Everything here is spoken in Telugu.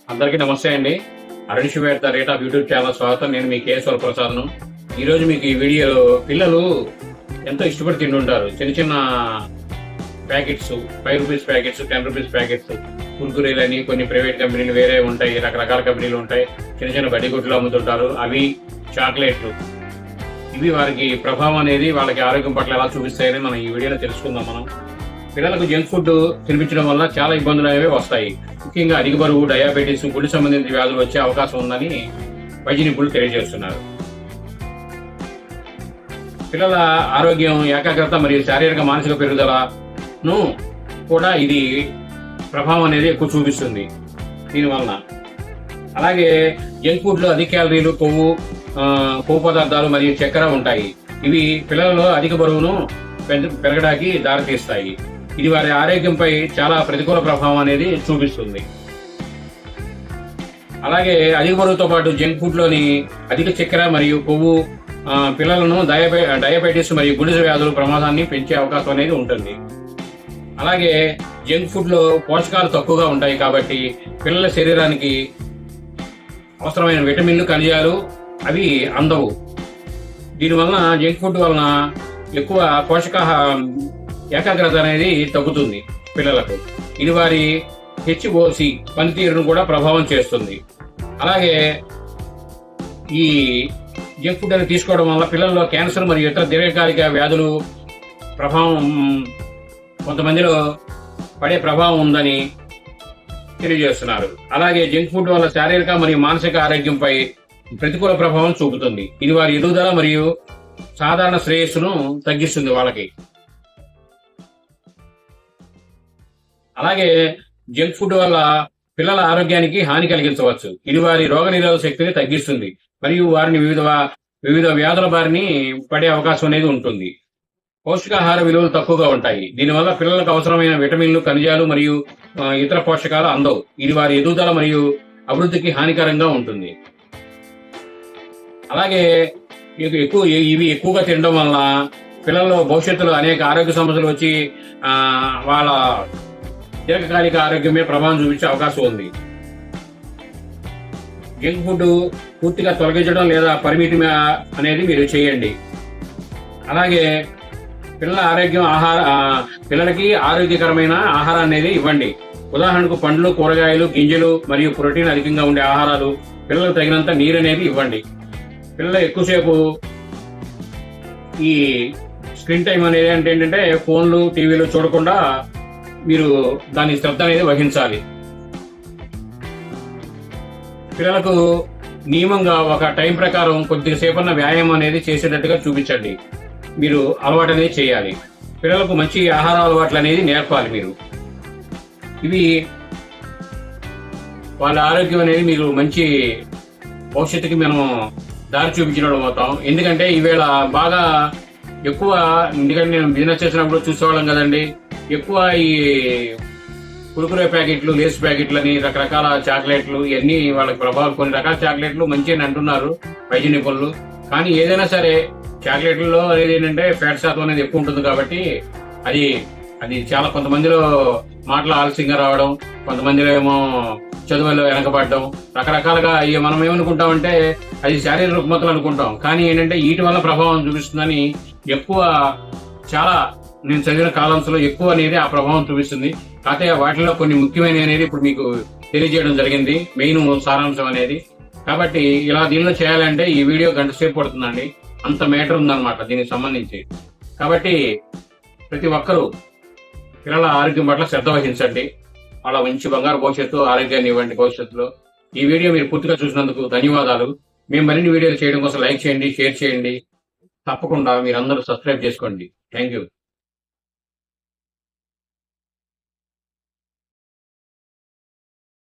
అందరికీ నమస్తే అండి. Arun Shiva at the rate of YouTube channel స్వాగతం. నేను మీ కేఎస్వర్ ప్రసాద్ను. ఈరోజు మీకు ఈ వీడియోలో పిల్లలు ఎంతో ఇష్టపడి తింటుంటారు చిన్న చిన్న packets, 5 rupees packets, 10 rupees packets, కుర్కురేలని కొన్ని ప్రైవేట్ కంపెనీలు వేరే ఉంటాయి, రకరకాల కంపెనీలు ఉంటాయి, చిన్న చిన్న బడ్డీగుడ్లు అమ్ముతుంటారు. అవి చాక్లెట్లు, ఇవి వారికి ప్రభావం అనేది వాళ్ళకి ఆరోగ్యం పట్ల ఎలా చూపిస్తాయని మనం ఈ వీడియోలో తెలుసుకుందాం. మనం పిల్లలకు జంక్ ఫుడ్ తినిపించడం వల్ల చాలా ఇబ్బందులు అనేవి వస్తాయి. ముఖ్యంగా అధిక బరువు, డయాబెటీస్, గుండె సంబంధిత వ్యాధులు వచ్చే అవకాశం ఉందని వైద్య నిపుణులు తెలియజేస్తున్నారు. పిల్లల ఆరోగ్యం, ఏకాగ్రత మరియు శారీరక మానసిక పెరుగుదలను కూడా ఇది ప్రభావం అనేది ఎక్కువ చూపిస్తుంది దీనివలన. అలాగే జంక్ ఫుడ్ లో అధిక క్యాలరీలు, కొవ్వు పదార్థాలు మరియు చక్కెర ఉంటాయి. ఇవి పిల్లలలో అధిక బరువును పెరగడానికి దారితీస్తాయి. ఇది వారి ఆరోగ్యంపై చాలా ప్రతికూల ప్రభావం అనేది చూపిస్తుంది. అలాగే అధిక బరువుతో పాటు జంక్ ఫుడ్ లోని అధిక చక్కెర మరియు కొవ్వు పిల్లలను డయాబెటీస్ మరియు గుండె వ్యాధుల ప్రమాదాన్ని పెంచే అవకాశం అనేది ఉంటుంది. అలాగే జంక్ ఫుడ్ లో పోషకాలు తక్కువగా ఉంటాయి కాబట్టి పిల్లల శరీరానికి అవసరమైన విటమిన్లు, ఖనిజాలు అవి అందవు. దీనివలన జంక్ ఫుడ్ వలన ఎక్కువ ఏకాగ్రత అనేది తగ్గుతుంది పిల్లలకు. ఇది వారి HOC పనితీరును కూడా ప్రభావం చేస్తుంది. అలాగే ఈ జంక్ ఫుడ్ అనేది తీసుకోవడం వల్ల పిల్లల్లో క్యాన్సర్ మరియు ఇతర దీర్ఘకాలిక వ్యాధులు ప్రభావం కొంతమందిలో పడే ప్రభావం ఉందని తెలియజేస్తున్నారు. అలాగే జంక్ ఫుడ్ వల్ల శారీరక మరియు మానసిక ఆరోగ్యంపై ప్రతికూల ప్రభావం చూపుతుంది. ఇది వారి ఎదుగుదల మరియు సాధారణ శ్రేయస్సును తగ్గిస్తుంది వాళ్ళకి. అలాగే జంక్ ఫుడ్ వల్ల పిల్లల ఆరోగ్యానికి హాని కలిగించవచ్చు. ఇది వారి రోగనిరోధక శక్తిని తగ్గిస్తుంది మరియు వారిని వివిధ వ్యాధుల బారిని పడే అవకాశం అనేది ఉంటుంది. పౌష్టికాహార విలువలు తక్కువగా ఉంటాయి. దీనివల్ల పిల్లలకు అవసరమైన విటమిన్లు, ఖనిజాలు మరియు ఇతర పోషకాలు అందవు. ఇది వారి ఎదుగుదల మరియు అభివృద్ధికి హానికరంగా ఉంటుంది. అలాగే ఇవి ఎక్కువగా తినడం వల్ల పిల్లల్లో భవిష్యత్తులో అనేక ఆరోగ్య సమస్యలు వచ్చి వాళ్ళ దీర్ఘకాలిక ఆరోగ్యమే ప్రభావం చూపించే అవకాశం ఉంది. జంక్ ఫుడ్ పూర్తిగా తొలగించడం లేదా పరిమితి అనేది మీరు చేయండి. అలాగే పిల్లలకి ఆరోగ్యకరమైన ఆహారం అనేది ఇవ్వండి. ఉదాహరణకు పండ్లు, కూరగాయలు, గింజలు మరియు ప్రోటీన్ అధికంగా ఉండే ఆహారాలు, పిల్లలకు తగినంత నీరు అనేది ఇవ్వండి. పిల్లలు ఎక్కువసేపు ఈ స్క్రీన్ టైం అనేది ఏంటంటే ఫోన్లు, టీవీలు చూడకుండా మీరు దాని శ్రద్ధ అనేది వహించాలి. పిల్లలకు నియమంగా ఒక టైం ప్రకారం కొద్దిసేపన్న వ్యాయామం అనేది చేసేటట్టుగా చూపించండి. మీరు అలవాటు అనేది చేయాలి. పిల్లలకు మంచి ఆహార అలవాట్లు అనేది నేర్పాలి మీరు. ఇవి వాళ్ళ ఆరోగ్యం అనేది మీరు మంచి భవిష్యత్తుకి మనం దారి చూపించడం అవుతాం. ఎందుకంటే ఈవేళ బాగా ఎక్కువ, ఎందుకంటే నేను బిజినెస్ చేసినప్పుడు చూసేవాళ్ళం కదండి, ఎక్కువ ఈ కురుకురే ప్యాకెట్లు, లేస్ ప్యాకెట్లు అని రకరకాల చాక్లెట్లు, ఇవన్నీ వాళ్ళకి ప్రభావం. కొన్ని రకాల చాక్లెట్లు మంచి అని అంటున్నారు వైద్య నిపుణులు. కానీ ఏదైనా సరే చాక్లెట్లలో అనేది ఏంటంటే ఫ్యాట్ శాతం అనేది ఎక్కువ ఉంటుంది కాబట్టి అది చాలా కొంతమందిలో మాటలు ఆలస్యంగా రావడం, కొంతమందిలో ఏమో చదువుల్లో వెనకబడడం, రకరకాలుగా మనం ఏమనుకుంటామంటే అది శారీరక రుగ్మతలు అనుకుంటాం. కానీ ఏంటంటే వీటి వల్ల ప్రభావం చూపిస్తుందని ఎక్కువ, చాలా నేను చదివిన కాలమ్స్లో ఎక్కువ అనేది ఆ ప్రభావం చూపిస్తుంది. కాకపోతే వాటిలో కొన్ని ముఖ్యమైనవి అనేది ఇప్పుడు మీకు తెలియజేయడం జరిగింది, మెయిన్ సారాంశం అనేది. కాబట్టి ఇలా దీనిలో చేయాలంటే ఈ వీడియో గంట సేపు పడుతుందండి, అంత మేటర్ ఉందన్నమాట దీనికి సంబంధించి. కాబట్టి ప్రతి ఒక్కరూ పిల్లల ఆరోగ్యం పట్ల శ్రద్ధ వహించండి. వాళ్ళ మంచి బంగారు భవిష్యత్తు, ఆరోగ్యాన్ని ఇవ్వండి భవిష్యత్తులో. ఈ వీడియో మీరు పూర్తిగా చూసినందుకు ధన్యవాదాలు. మేము మరిన్ని వీడియోలు చేయడం కోసం లైక్ చేయండి, షేర్ చేయండి. తప్పకుండా మీరందరూ సబ్స్క్రైబ్ చేసుకోండి. Thank you.